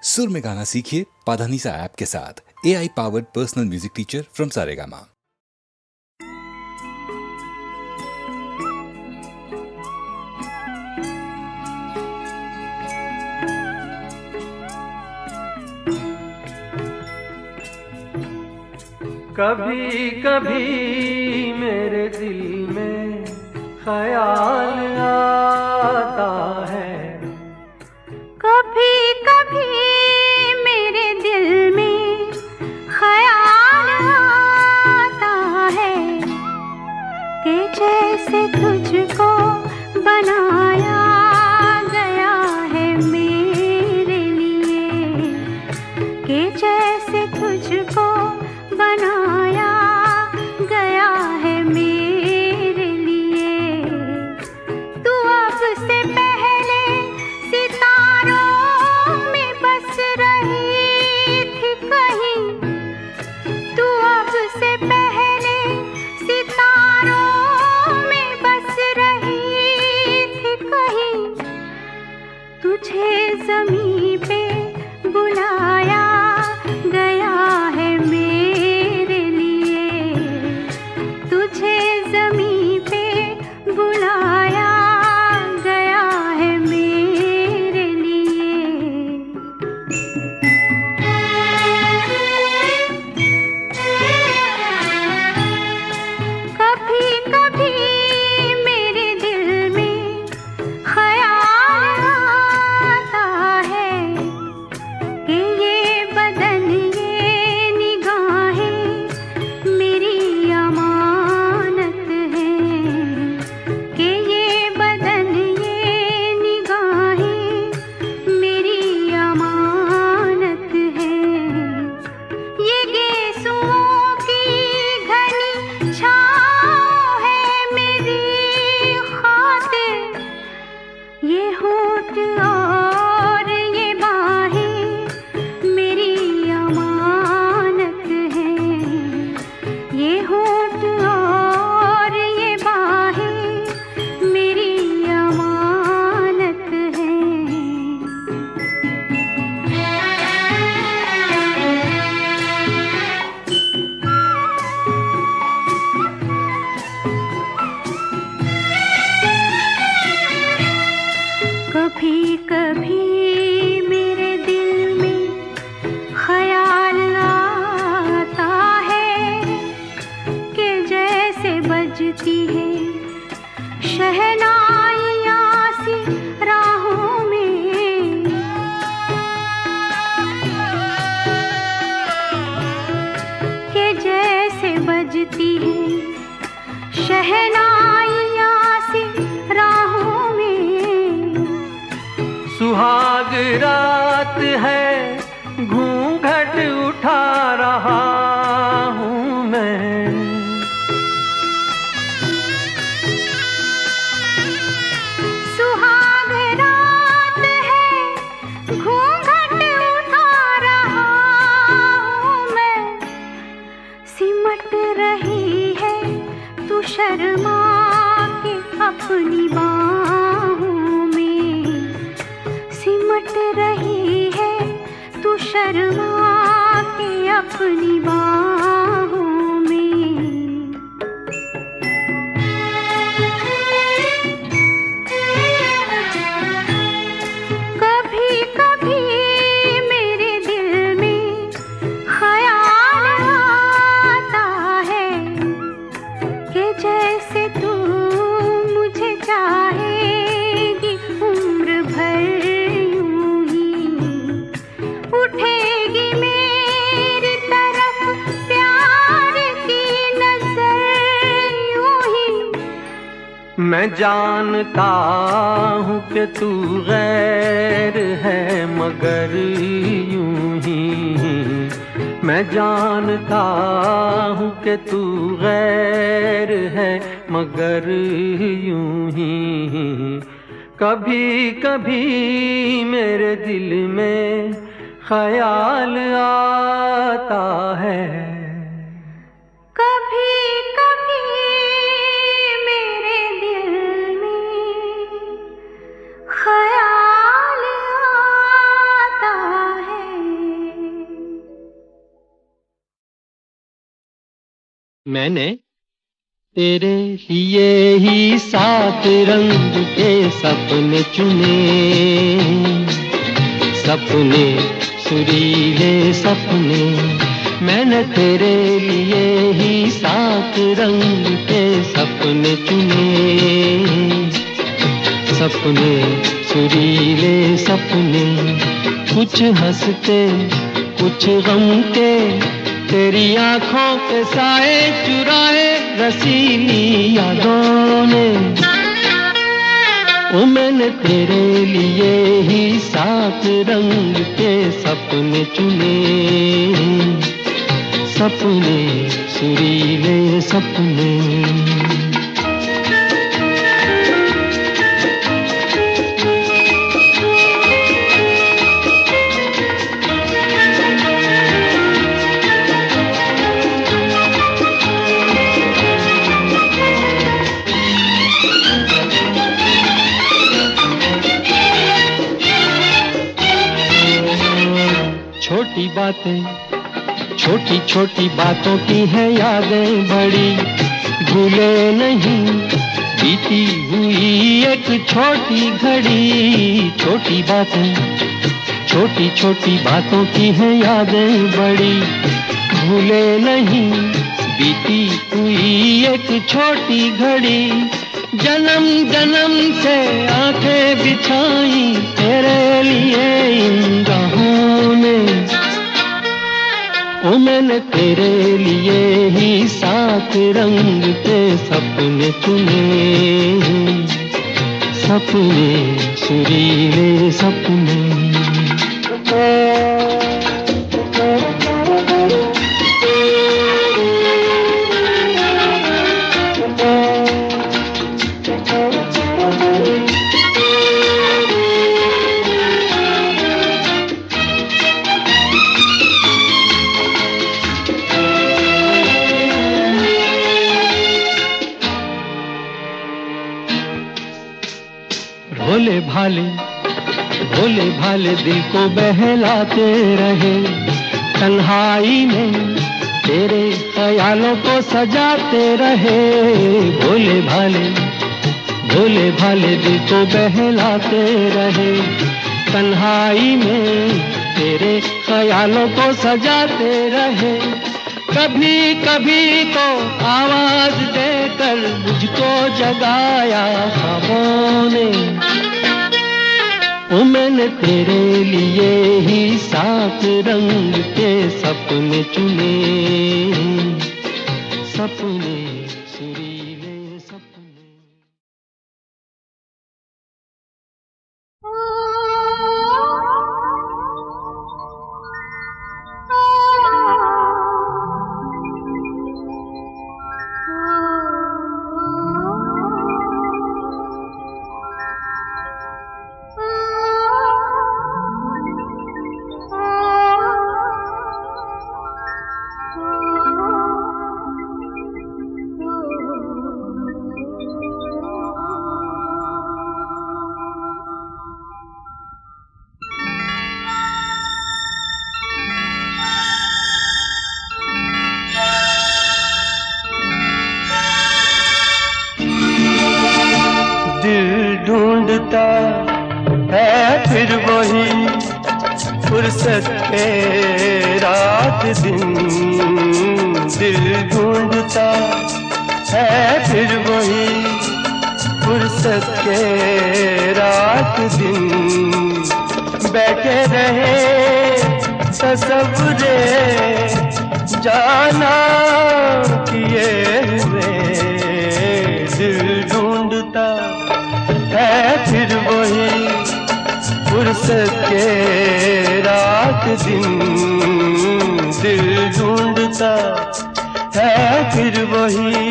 सुर में गाना सीखिए पाधानीसा ऐप के साथ। AI powered personal music teacher from Saregama. कभी कभी मेरे दिल में ख्याल आता है, कभी कभी मेरे दिल में ख्याल आता है कि जैसे तुझको बनाया गया है मेरे लिए, कि जैसे तुझको बनाया गया है मेरे लिए। तू अब से पहले सितारों में बस रही थी कहीं, तू अब से पहले सितारों में बस रही थी कहीं। तुझे ज़मीं पे बुलाया गया है मेरे लिए, तुझे ज़मीं पे बुलाया गया है मेरे लिए। कभी कभी मेरे दिल में ख्याल आता है कि ये बदन ये निगाहें मेरी अमानत हैं, कि ये बदन ये निगाहें मेरी अमानत हैं। ये गेसुओं की घनी छाँव है मेरी खातिर, ये होठ और ये बाहें मेरी अमानत हैं, ये होठ और ये बाहें मेरी अमानत हैं। कभी कभी मेरे दिल में ख्याल आता है कि जैसे बजती है शहनाइयाँ सी राहों में, कि जैसे बजती है शहनाइयाँ सी राहों में। सुहाग रात है घूंघट उठा रहा हूँ मैं, सुहाग रात है घूंघट उठा रहा हूँ मैं। सिमट रही है तू शर्मा के अपनी बाहों में, सिमट रही है तू शर्मा के अपनी बाहों में। कभी कभी मेरे दिल में ख्याल आता है कि जैसे तू मुझे चाहेगी उम्र भर यूं ही, उठेगी मेरी तरफ प्यार की नजर यूं ही। मैं जानता हूँ कि तू गैर है मगर यूं ही, मैं जानता हूँ कि तू गैर है मगर यूं ही। कभी कभी मेरे दिल में ख्याल आता है, कभी कभी मेरे दिल में ख्याल आता है। मैंने तेरे लिए ही 7 रंग के सपने चुने, सपने सुरीले सपने। मैंने तेरे लिए ही 7 रंग के सपने चुने, सपने सुरीले सपने। कुछ हंसते कुछ गम के, तेरी आंखों के साए चुराए रसीली यादों ने। ओ मैंने तेरे लिए ही 7 रंग के सपने चुने, सपने सुरीले सपने। छोटी बातें, छोटी छोटी बातों की है यादें बड़ी, भूले नहीं बीती हुई एक छोटी घड़ी। छोटी बातें, छोटी छोटी बातों की है यादें बड़ी, भूले नहीं बीती हुई एक छोटी घड़ी। जन्म जन्म से आंखें बिछाई तेरे लिए इन राहों ने। ओ मैंने तेरे लिए ही 7 रंग के सपने चुने, सपने सुरीले सपने। भोले भाले, भोले भाले दिल को बहलाते रहे, तन्हाई में तेरे ख्यालों को सजाते रहे। भोले भाले, भोले भाले दिल को बहलाते रहे, तन्हाई में तेरे ख्यालों को सजाते रहे। कभी कभी तो आवाज देकर मुझको जगाया ख्वाबों ने। ओ मैंने तेरे लिए ही 7 रंग के सपने चुने, सपने सुरीले सपने। ढूंढता है फिर वही फुर्सत के रात दिन। दिल ढूंढता है फिर वही फुर्सत के रात दिन। बैठे रहे तसव्वुरे जाना किए हुए। दिल ढूंढता है फिर वही फुर्सत के रात दिन। दिल ढूंढता है फिर वही।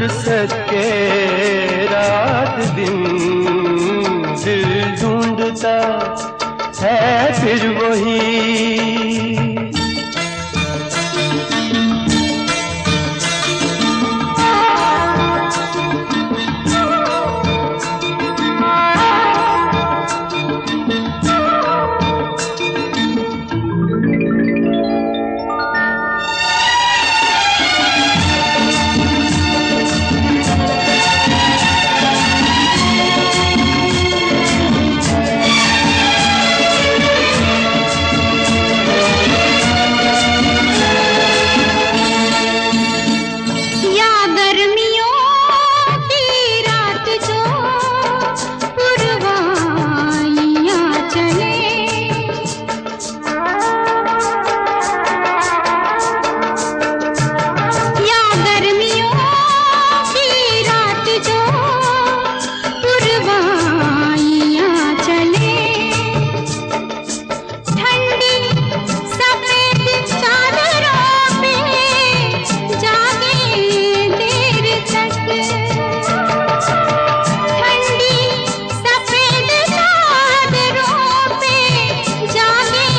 फुर्सत के रात दिन दिल ढूंढता है फिर वही। या गर्मियों की रात जो पुरवाइयाँ चले, या गर्मियों की रात जो पुरवाइयाँ चले, ठंडी सफेद चादरों पे जागे देर तक, ठंडी सफेद चादरों पे जागे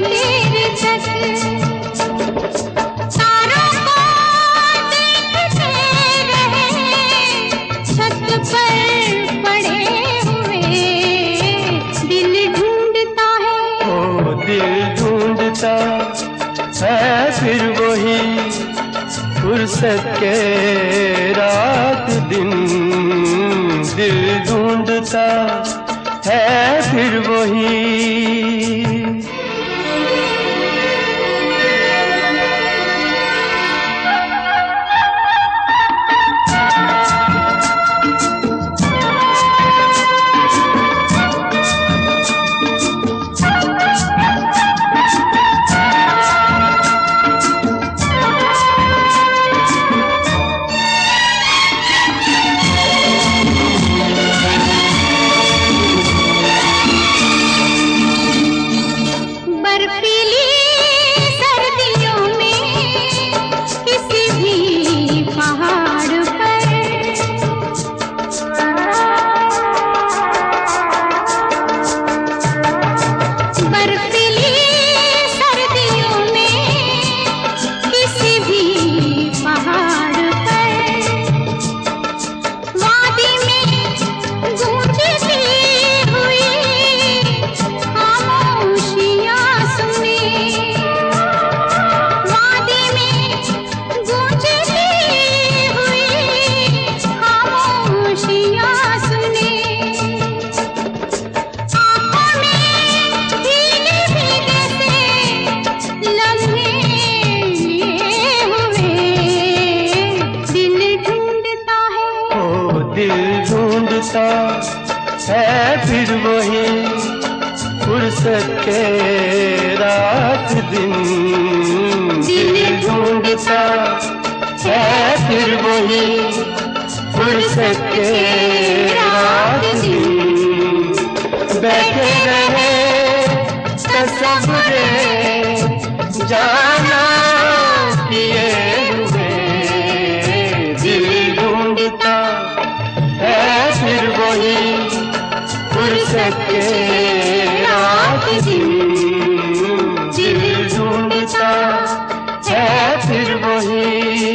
देर तक, तारों को देखते रहे छत पर पड़े हुए, दिल ढूंढता है ओ दिल ढूंढता है फिर वही फुर्सत के रात दिन दिल ढूंढता है फिर वही। बर्फीली सर्दियों में किसी भी पहाड़ पर, बर्फीली सर्दियों में किसी भी पहाड़ पर, वादी में गूंजती हुई खामोशियाँ सुने, वादी में गूंजती हुई खामोशियाँ सुने, आँखों में भीगे भीगे से लम्हे लिए हुए, दिल ढूंढता है ओ दिल ढूंढता है फिर वही फुर्सत के रात दिन दिल ढूंढता है फिर वही फुर्सत के रात दिन बैठे रहे तसव्वुरे जाना किए हुए दिल ढूंढता है फिर वही फुर्सत के रात दिन दिल ढूंढता है फिर वही।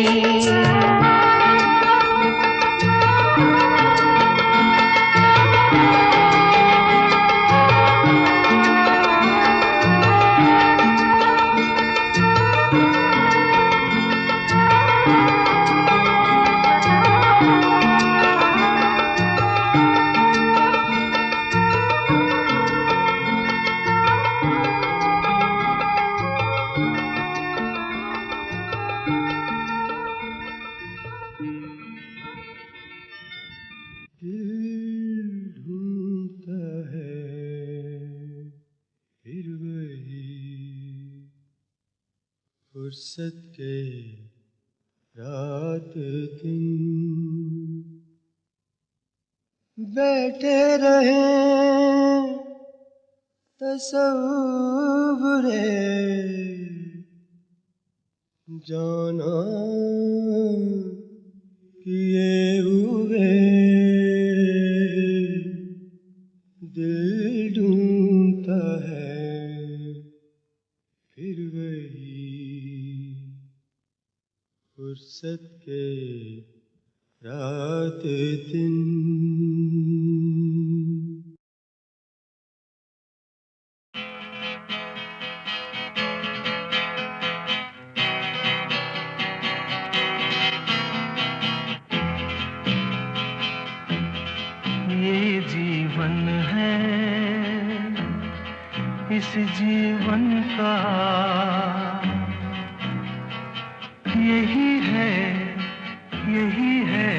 फुर्सत के रात दिन बैठे रहे तसव्वुरे जाना किए हुए दिल ढूंढता है फिर वही फुर्सत के रात दिन। ये जीवन है, इस जीवन का यही है, यही है,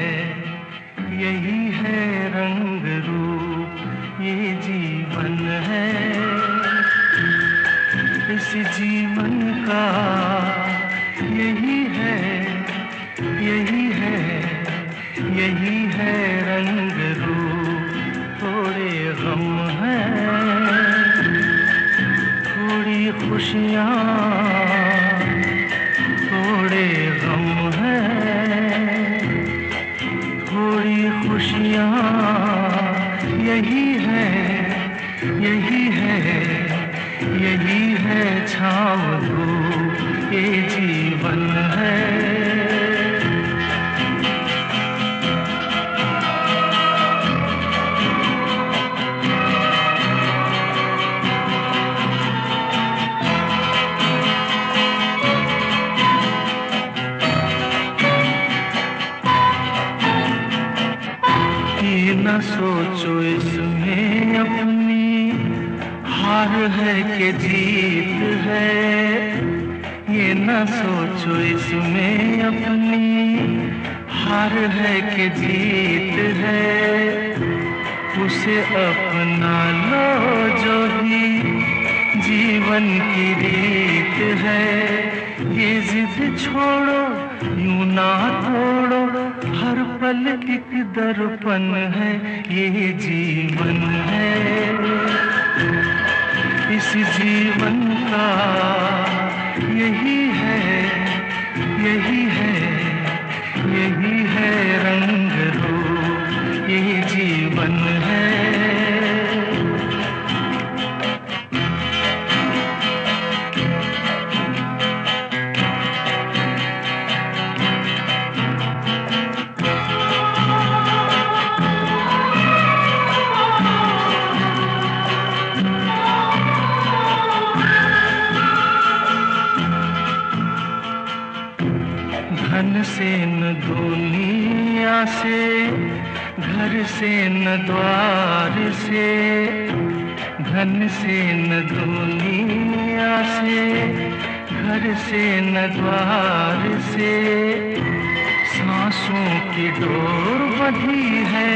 यही है रंग रूप। ये जीवन है, इस जीवन का यही है, यही है, यही है रंग रूप। थोड़े गम हैं, थोड़ी खुशियाँ, थोड़े गम हैं, थोड़ी खुशियाँ, यही है, यही है, यही है छाँव धूप। ये जीवन है। न सोचो इसमें अपनी हार है कि जीत है। ये न सोचो इसमें अपनी हार है कि जीत है। उसे अपना लो जो भी जीवन की रीत है। ये जिद छोड़ो, यूं ना तोड़ो, हर पल एक दर्पण है। ये जीवन है, इस जीवन का यही है, यही है, यही है रंग रूप। ये जीवन है। धन से न दुनिया से, घर से न द्वार से। धन से न दुनिया से, घर से न द्वार से। सांसों की डोर बंधी है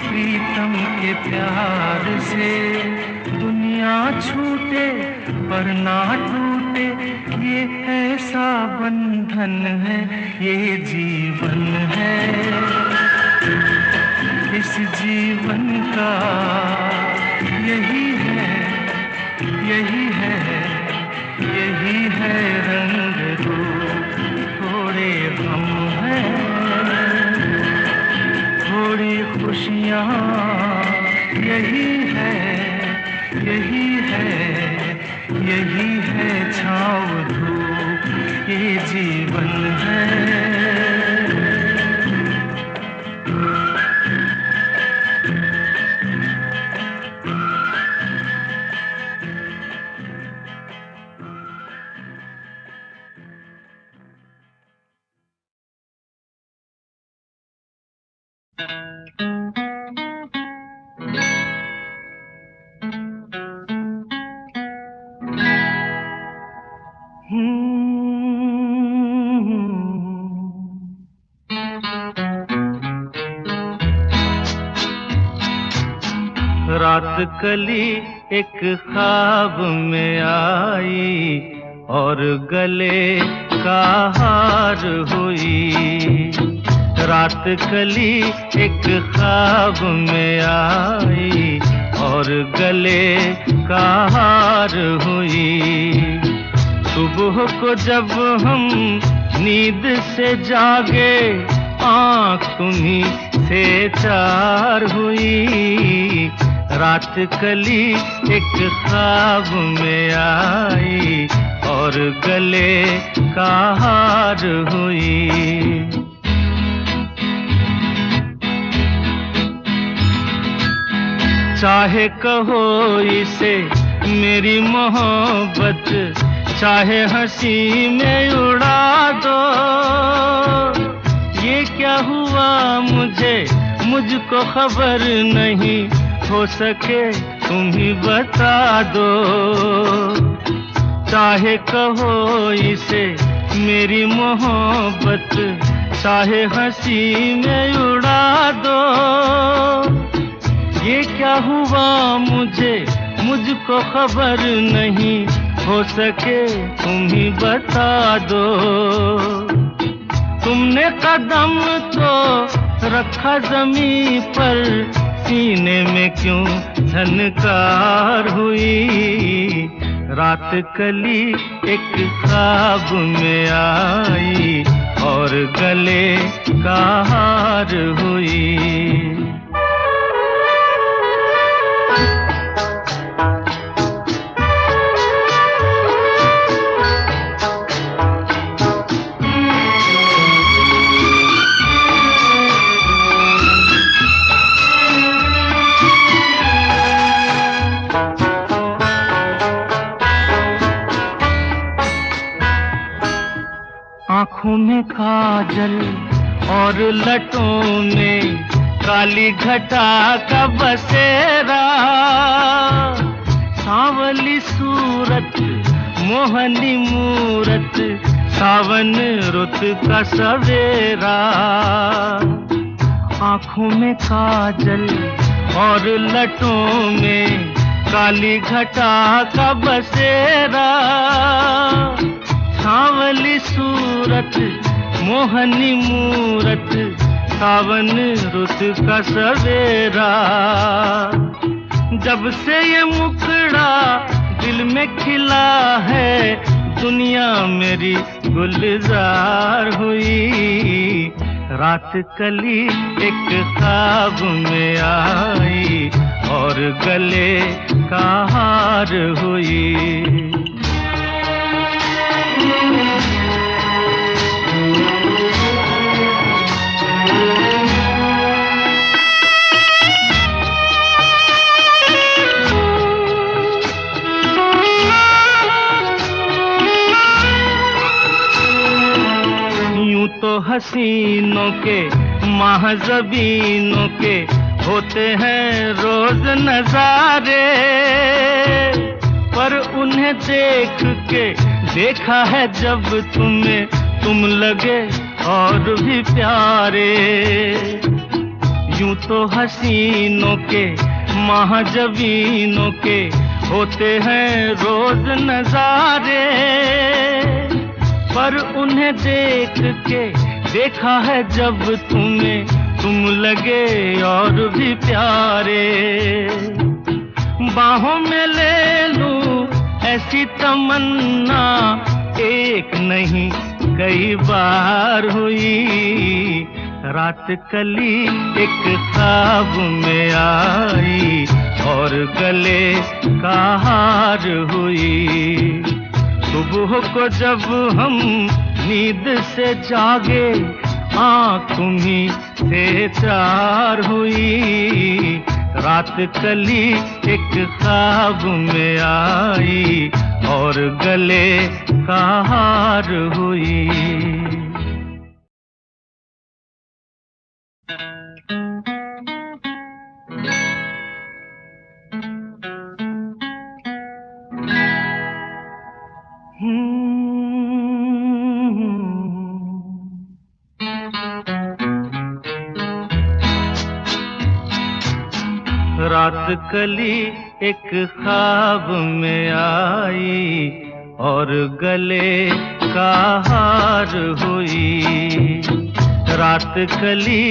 प्रीतम के प्यार से। दुनिया छूटे पर ना टूटे, ये ऐसा बंधन है। ये जीवन है, इस जीवन का यही है, यही है, यही है रंग रूप। थोड़े गम हैं, थोड़ी खुशियाँ, यही है, यही है, यही है छाँव धूप। ये जीवन है। रात कली एक ख्वाब में आई और गले का हार हुई। रात कली एक ख्वाब में आई और गले का हार हुई। सुबह को जब हम नींद से जागे आँख तुम्ही से चार हुई, रात कली एक ख्वाब में आई और गले का हार हुई। चाहे कहो इसे मेरी मोहब्बत, चाहे हंसी में उड़ा दो, ये क्या हुआ मुझको खबर नहीं, हो सके तुम ही बता दो। चाहे कहो इसे मेरी मोहब्बत, चाहे हंसी में उड़ा दो, ये क्या हुआ मुझको खबर नहीं, हो सके तुम ही बता दो। तुमने कदम तो रखा जमीन पर, सीने में क्यों झनकार हुई, रात कली एक ख्वाब में आई और गले का हार हुई। आँखों में काजल और लटों में काली घटा का बसेरा, सांवली सूरत मोहनी मूरत, सावन रुत का सवेरा। आँखों में काजल और लटों में काली घटा का बसेरा, सांवली सूरत मोहनी मूरत, सावन रुत का सवेरा। जब से ये मुखड़ा दिल में खिला है, दुनिया मेरी गुलजार हुई, रात कली एक ख्वाब में आई और गले का हार हुई। यूं तो हसीनों के महज़बीनों के होते हैं रोज नजारे, पर उन्हें देख के देखा है जब तुम्हें, तुम लगे और भी प्यारे। यूं तो हसीनों के महजबीनों के होते हैं रोज नजारे, पर उन्हें देख के देखा है जब तुम्हें, तुम लगे और भी प्यारे। बाहों में ले लूं ऐसी तमन्ना, एक नहीं कई बार हुई, रात कली एक ख्वाब में आई और गले का हार हुई। सुबह को जब हम नींद से जागे, आँख तुम्ही से चार हुई, रात कली एक ख्वाब में आई और गले का हार हुई। रात कली एक ख्वाब में आई और गले का हार हुई, रात कली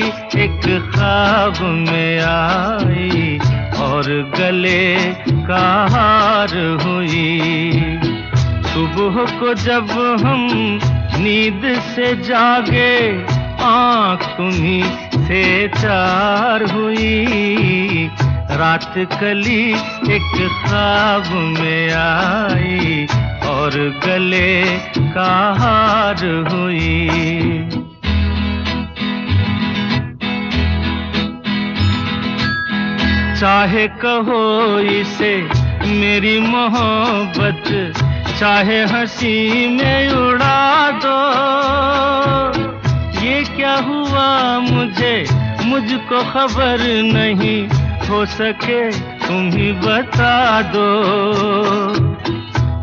एक ख्वाब में आई और गले का हार हुई। सुबह को जब हम नींद से जागे, आँख तुम्ही से चार हुई, रात कली एक ख्वाब में आई और गले का हार हुई। चाहे कहो इसे मेरी मोहब्बत, चाहे हंसी में उड़ा दो, ये क्या हुआ मुझको खबर नहीं, हो सके तुम ही बता दो।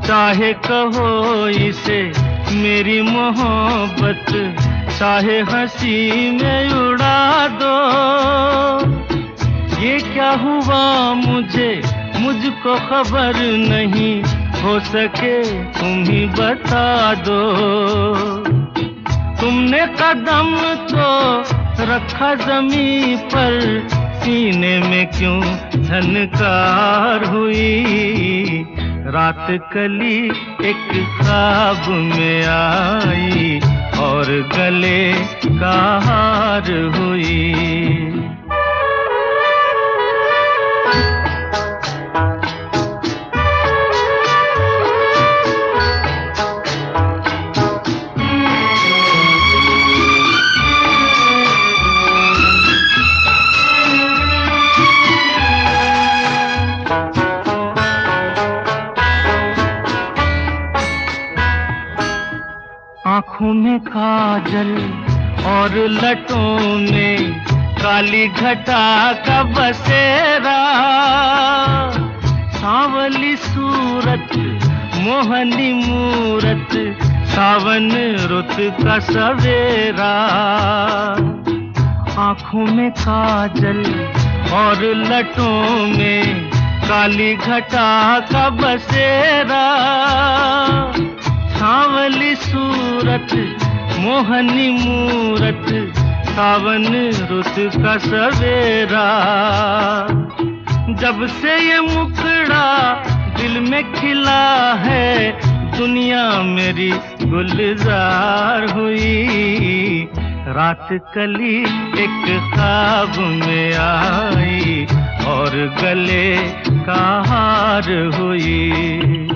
चाहे कहो इसे मेरी मोहब्बत, चाहे हंसी में उड़ा दो, ये क्या हुआ मुझको खबर नहीं, हो सके तुम ही बता दो। तुमने कदम तो रखा जमीन पर, सीने में क्यों झनकार हुई, रात कली एक ख्वाब में आई और गले का हार हुई। आँखों में काजल और लटों में काली घटा का बसेरा, सांवली सूरत मोहनी मूरत, सावन रुत का सवेरा। आँखों में काजल और लटों में काली घटा का बसेरा, सांवली सूरत मोहनी मूरत, सावन रुत का सवेरा। जब से ये मुखड़ा दिल में खिला है, दुनिया मेरी गुलजार हुई, रात कली एक ख्वाब में आई और गले का हार हुई।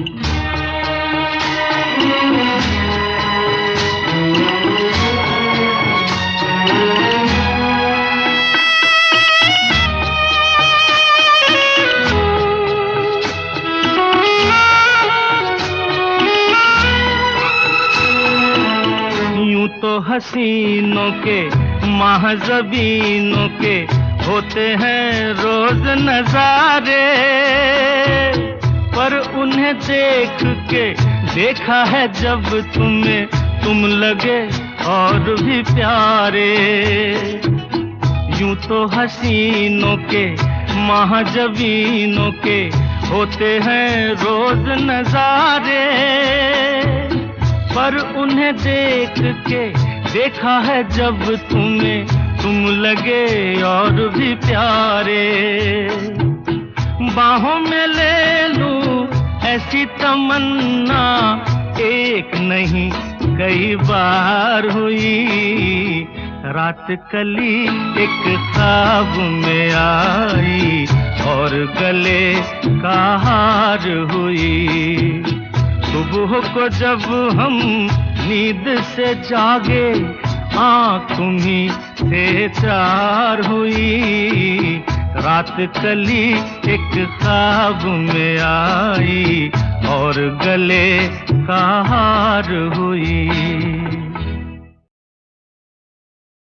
यूं तो हसीनों के महज़बीनों के होते हैं रोज नजारे, पर उन्हें देख के देखा है जब तुम्हें, तुम लगे और भी प्यारे। यूं तो हसीनों के महज़बीनों के होते हैं रोज नजारे, पर उन्हें देख के देखा है जब तुम्हें, तुम लगे और भी प्यारे। बाहों में ले लूं ऐसी तमन्ना, एक नहीं कई बार हुई, रात कली एक ख्वाब में आई और गले का हार हुई। सुबह को जब हम नींद से जागे, आँख तुम्ही से चार हुई, रात कली एक ख्वाब में आई और गले का हार हुई।